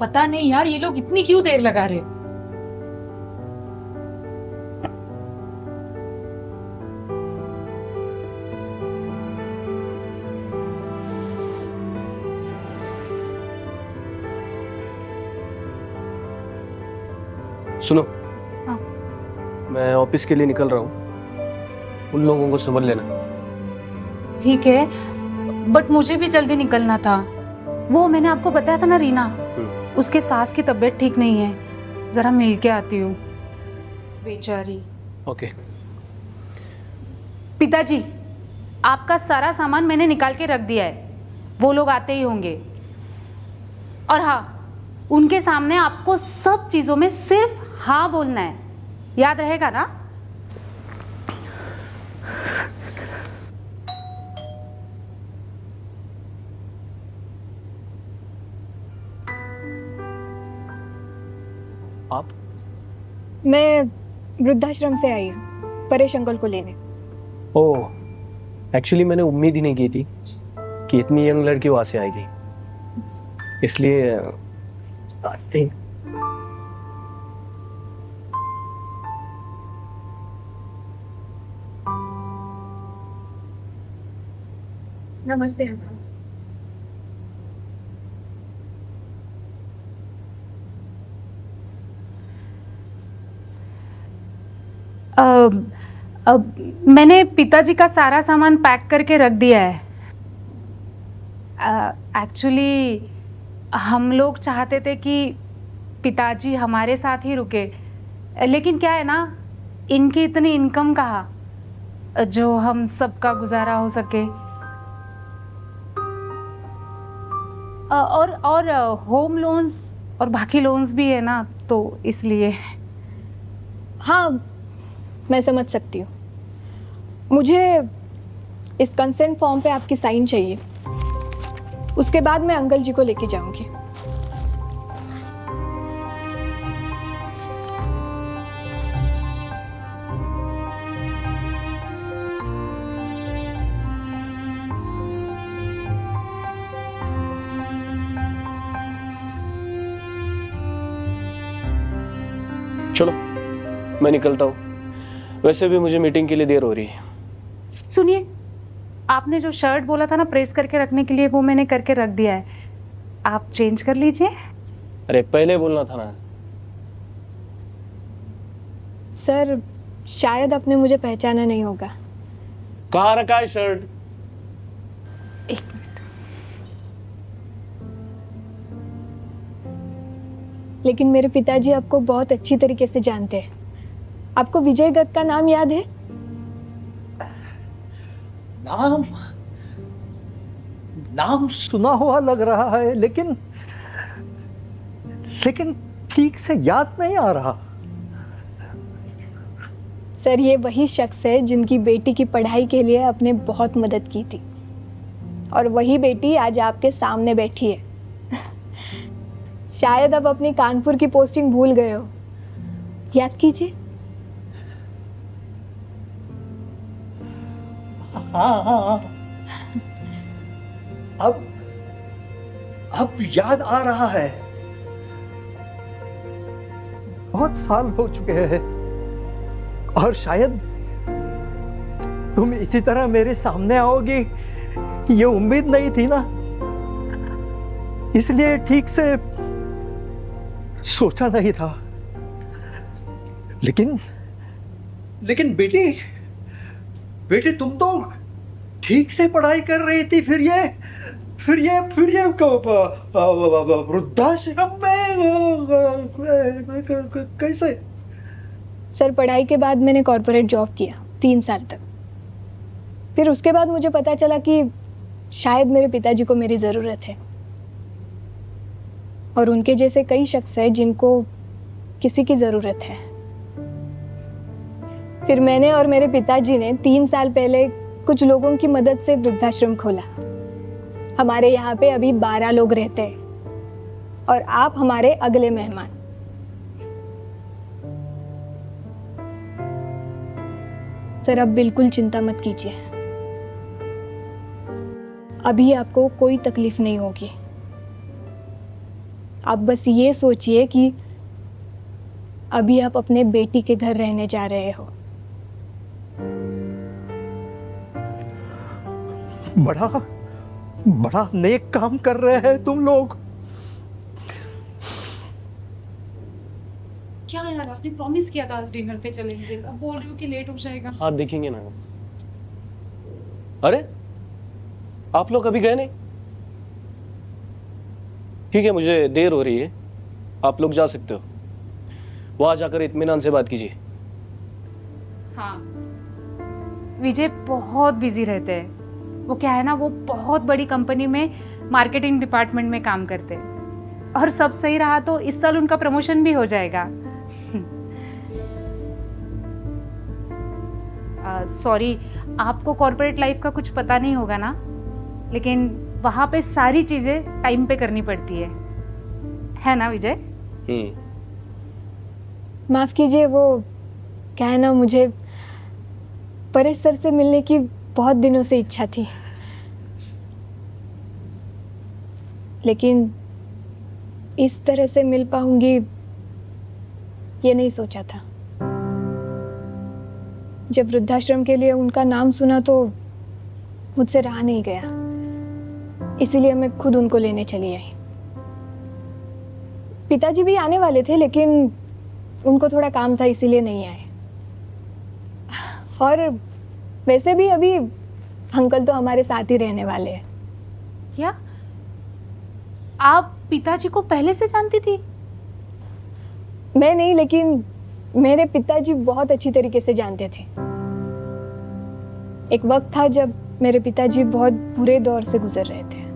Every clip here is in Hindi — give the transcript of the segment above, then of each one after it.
पता नहीं यार, ये लोग इतनी क्यों देर लगा रहे। सुनो, हाँ। मैं ऑफिस के लिए निकल रहा हूँ, उन लोगों को समझ लेना। ठीक है, बट मुझे भी जल्दी निकलना था। वो मैंने आपको बताया था ना रीना, उसके सास की तबीयत ठीक नहीं है, जरा मिल के आती हूँ बेचारी। ओके। पिताजी, आपका सारा सामान मैंने निकाल के रख दिया है, वो लोग आते ही होंगे। और हाँ, उनके सामने आपको सब चीजों में सिर्फ हाँ बोलना है, याद रहेगा ना? आप? मैं वृद्धाश्रम से आई हूँ परेश अंकल को लेने। ओह, एक्चुअली मैंने उम्मीद ही नहीं की थी कि इतनी यंग लड़की वहां से आएगी, इसलिए नमस्ते अंकल। अब मैंने पिताजी का सारा सामान पैक करके रख दिया है। एक्चुअली हम लोग चाहते थे कि पिताजी हमारे साथ ही रुके, लेकिन क्या है ना, इनकी इतनी इनकम कहाँ जो हम सबका गुजारा हो सके। और होम लोन्स और बाकी लोन्स भी है ना, तो इसलिए। हाँ, मैं समझ सकती हूँ। मुझे इस कंसेंट फॉर्म पे आपकी साइन चाहिए, उसके बाद मैं अंकल जी को लेके जाऊंगी। चलो मैं निकलता हूँ, वैसे भी मुझे मीटिंग के लिए देर हो रही है। सुनिए, आपने जो शर्ट बोला था ना प्रेस करके रखने के लिए, वो मैंने करके रख दिया है, आप चेंज कर लीजिए। अरे पहले बोलना था ना। सर, शायद आपने मुझे पहचाना नहीं होगा। कहाँ रखा है शर्ट? एक मिनट। लेकिन मेरे पिताजी आपको बहुत अच्छी तरीके से जानते हैं। आपको विजय दत्त का नाम याद है? नाम नाम सुना हुआ लग रहा है, लेकिन लेकिन ठीक से याद नहीं आ रहा। सर, ये वही शख्स है जिनकी बेटी की पढ़ाई के लिए आपने बहुत मदद की थी, और वही बेटी आज आपके सामने बैठी है। शायद अब अपनी कानपुर की पोस्टिंग भूल गए हो, याद कीजिए। हाँ हाँ, अब याद आ रहा है। बहुत साल हो चुके हैं, और शायद तुम इसी तरह मेरे सामने आओगी ये उम्मीद नहीं थी ना, इसलिए ठीक से सोचा नहीं था। लेकिन लेकिन बेटी बेटी तुम तो ठीक से पढ़ाई कर रही थी, फिर ये वृद्धाश्रम में कैसे? सर, पढ़ाई के बाद मैंने कॉर्पोरेट जॉब किया 3 साल तक। फिर उसके बाद मुझे पता चला कि शायद मेरे पिताजी को मेरी ज़रूरत है, और उनके जैसे कई शख्स हैं जिनको किसी की ज़रूरत है। फिर मैंने और मेरे पिताजी ने 3 साल पहले कुछ लोगों की मदद से वृद्धाश्रम खोला। हमारे यहाँ पे अभी 12 लोग रहते हैं, और आप हमारे अगले मेहमान। सर, अब बिल्कुल चिंता मत कीजिए, अभी आपको कोई तकलीफ नहीं होगी। आप बस ये सोचिए कि अभी आप अपने बेटी के घर रहने जा रहे हो। बड़ा बड़ा नेक काम कर रहे हैं तुम लोग। क्या यार, आपने प्रॉमिस किया था आज डिनर पे चलेंगे, अब बोल रही हो कि लेट हो जाएगा। हाँ देखेंगे ना। अरे आप लोग अभी गए नहीं? ठीक है, मुझे देर हो रही है, आप लोग जा सकते हो। वहां जाकर इत्मीनान से बात कीजिए। हाँ, विजय बहुत बिजी रहते हैं। वो क्या है ना, वो बहुत बड़ी कंपनी में मार्केटिंग डिपार्टमेंट में काम करते हैं, और सब सही रहा तो इस साल उनका प्रमोशन भी हो जाएगा। सॉरी, आपको कॉर्पोरेट लाइफ का कुछ पता नहीं होगा ना, लेकिन वहाँ पे सारी चीज़ें टाइम पे करनी पड़ती है ना विजय? माफ़ कीजिए, वो क्या है ना, मुझे परेश सर से मिलने की बहुत दिनों से इच्छा थी, लेकिन इस तरह से मिल पाऊंगी ये नहीं सोचा था। जब वृद्धाश्रम के लिए उनका नाम सुना तो मुझसे रहा नहीं गया, इसीलिए मैं खुद उनको लेने चली आई। पिताजी भी आने वाले थे, लेकिन उनको थोड़ा काम था, इसीलिए नहीं आए। और वैसे भी अभी अंकल तो हमारे साथ ही रहने वाले हैं। क्या आप पिताजी को पहले से जानती थी? मैं नहीं, लेकिन मेरे पिताजी बहुत अच्छी तरीके से जानते थे। एक वक्त था जब मेरे पिताजी बहुत बुरे दौर से गुजर रहे थे,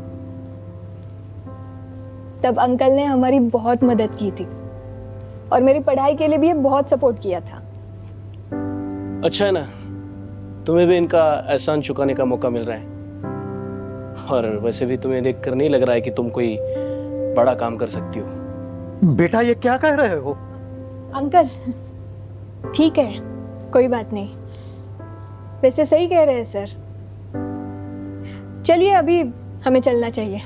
तब अंकल ने हमारी बहुत मदद की थी, और मेरी पढ़ाई के लिए भी बहुत सपोर्ट किया था। अच्छा है ना, तुम्हें भी इनका एहसान चुकाने का मौका मिल रहा है। और वैसे भी तुम्हें देखकर नहीं लग रहा है कि तुम कोई बड़ा काम कर सकती हो। बेटा ये क्या कह रहे हो? अंकल ठीक है, कोई बात नहीं, वैसे सही कह रहे हैं सर। चलिए अभी हमें चलना चाहिए।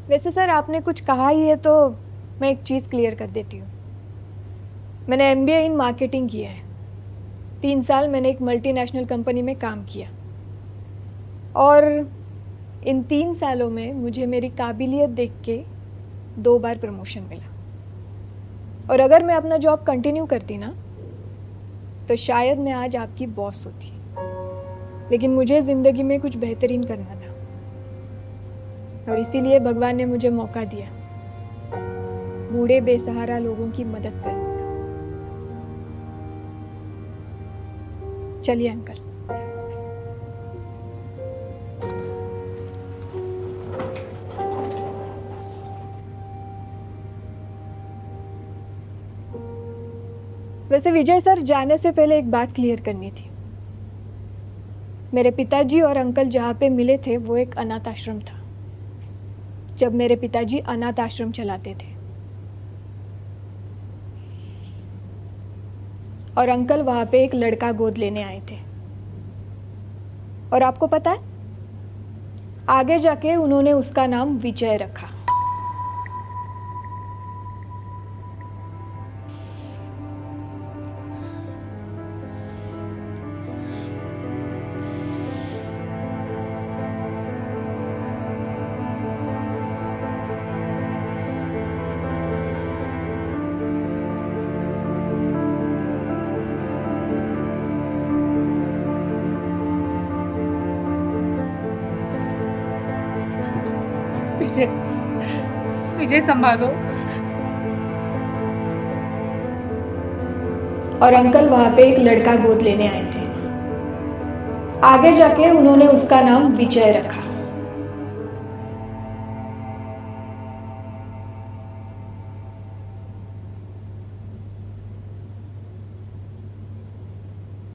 वैसे सर आपने कुछ कहा ही है तो मैं एक चीज़ क्लियर कर देती हूँ। मैंने MBA इन मार्केटिंग किया है। 3 साल मैंने एक मल्टीनेशनल कंपनी में काम किया, और इन 3 सालों में मुझे मेरी काबिलियत देख के 2 बार प्रमोशन मिला। और अगर मैं अपना जॉब कंटिन्यू करती ना, तो शायद मैं आज आपकी बॉस होती, लेकिन मुझे ज़िंदगी में कुछ बेहतरीन करना था, और इसीलिए भगवान ने मुझे मौका दिया बूढ़े बेसहारा लोगों की मदद करने का। चलिए अंकल। वैसे विजय सर, जाने से पहले एक बात क्लियर करनी थी। मेरे पिताजी और अंकल जहाँ पे मिले थे वो एक अनाथ आश्रम था, जब मेरे पिताजी अनाथ आश्रम चलाते थे, और अंकल वहाँ पे एक लड़का गोद लेने आए थे। और आपको पता है, आगे जाके उन्होंने उसका नाम विजय रखा। विजय, विजय संभालो। और अंकल वहाँ पे एक लड़का गोद लेने आए थे, आगे जाके उन्होंने उसका नाम विजय रखा।